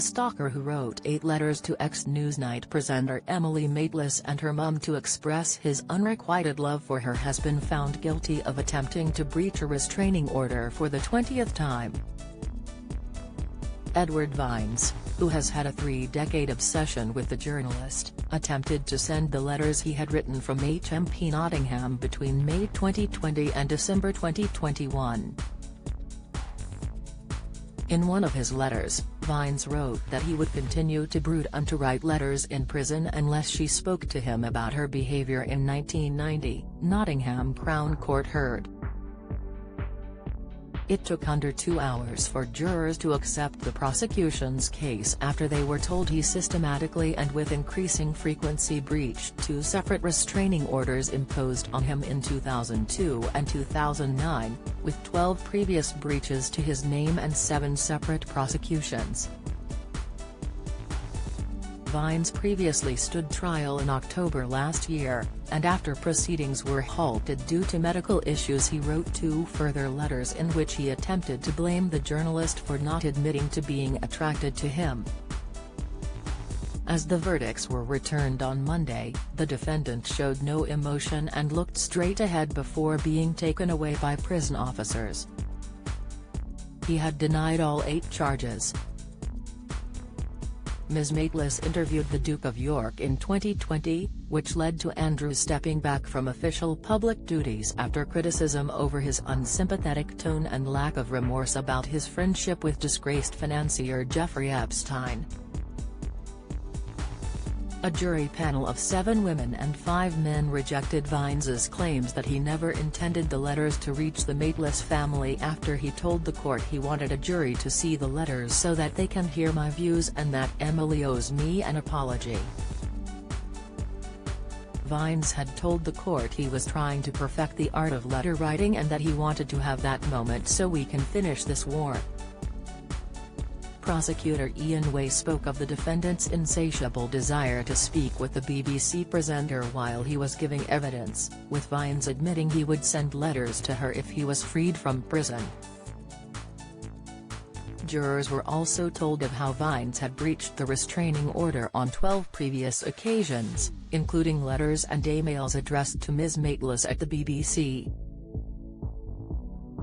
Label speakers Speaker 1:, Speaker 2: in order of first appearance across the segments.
Speaker 1: stalker who wrote 8 letters to ex-Newsnight presenter Emily Maitlis and her mum to express his unrequited love for her has been found guilty of attempting to breach a restraining order for the 20th time. Edward Vines, who has had a 3-decade obsession with the journalist, attempted to send the letters he had written from HMP Nottingham between May 2020 and December 2021. In one of his letters, Vines wrote that he would continue to brood and to write letters in prison unless she spoke to him about her behavior in 1990, Nottingham Crown Court heard. It took under 2 hours for jurors to accept the prosecution's case after they were told he systematically and with increasing frequency breached 2 separate restraining orders imposed on him in 2002 and 2009, with 12 previous breaches to his name and 7 separate prosecutions. Vines previously stood trial in October last year, and after proceedings were halted due to medical issues he wrote 2 further letters in which he attempted to blame the journalist for not admitting to being attracted to him. As the verdicts were returned on Monday, the defendant showed no emotion and looked straight ahead before being taken away by prison officers. He had denied all 8 charges. Ms. Maitlis interviewed the Duke of York in 2020, which led to Andrew stepping back from official public duties after criticism over his unsympathetic tone and lack of remorse about his friendship with disgraced financier Jeffrey Epstein. A jury panel of 7 women and 5 men rejected Vines's claims that he never intended the letters to reach the Maitlis family after he told the court he wanted a jury to see the letters so that they can hear my views and that Emily owes me an apology. Vines had told the court he was trying to perfect the art of letter writing and that he wanted to have that moment so we can finish this war. Prosecutor Ian Way spoke of the defendant's insatiable desire to speak with the BBC presenter while he was giving evidence, with Vines admitting he would send letters to her if he was freed from prison. Jurors were also told of how Vines had breached the restraining order on 12 previous occasions, including letters and emails addressed to Ms. Maitlis at the BBC.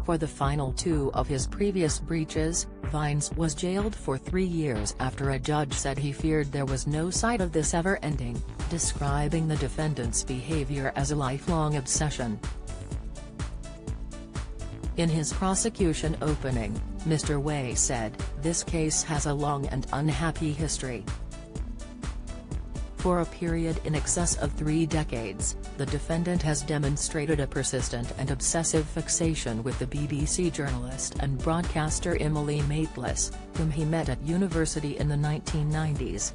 Speaker 1: For the final 2 of his previous breaches, Vines was jailed for 3 years after a judge said he feared there was no sight of this ever ending, describing the defendant's behavior as a lifelong obsession. In his prosecution opening, Mr. Way said, "This case has a long and unhappy history. For a period in excess of 3 decades, the defendant has demonstrated a persistent and obsessive fixation with the BBC journalist and broadcaster Emily Maitlis, whom he met at university in the 1990s.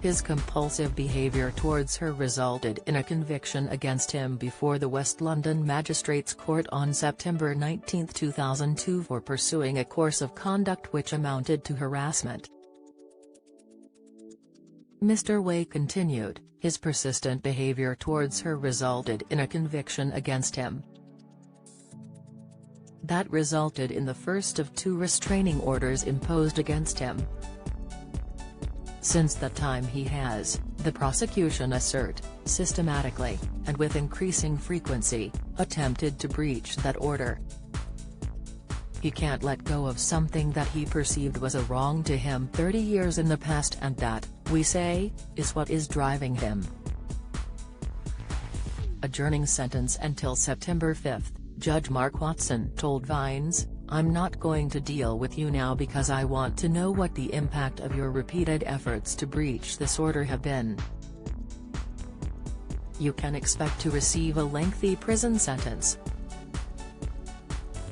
Speaker 1: His compulsive behaviour towards her resulted in a conviction against him before the West London Magistrates Court on September 19, 2002 for pursuing a course of conduct which amounted to harassment." Mr. Way continued, his persistent behavior towards her resulted in a conviction against him. That resulted in the first of 2 restraining orders imposed against him. Since that time he has, the prosecution assert, systematically, and with increasing frequency, attempted to breach that order. He can't let go of something that he perceived was a wrong to him 30 years in the past and that, we say, is what is driving him. Adjourning sentence until September 5, Judge Mark Watson told Vines, "I'm not going to deal with you now because I want to know what the impact of your repeated efforts to breach this order have been. You can expect to receive a lengthy prison sentence.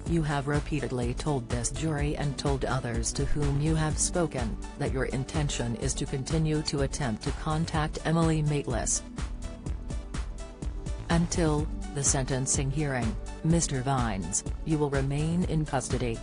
Speaker 1: You have repeatedly told this jury and told others to whom you have spoken, that your intention is to continue to attempt to contact Emily Maitlis. Until the sentencing hearing, Mr. Vines, you will remain in custody."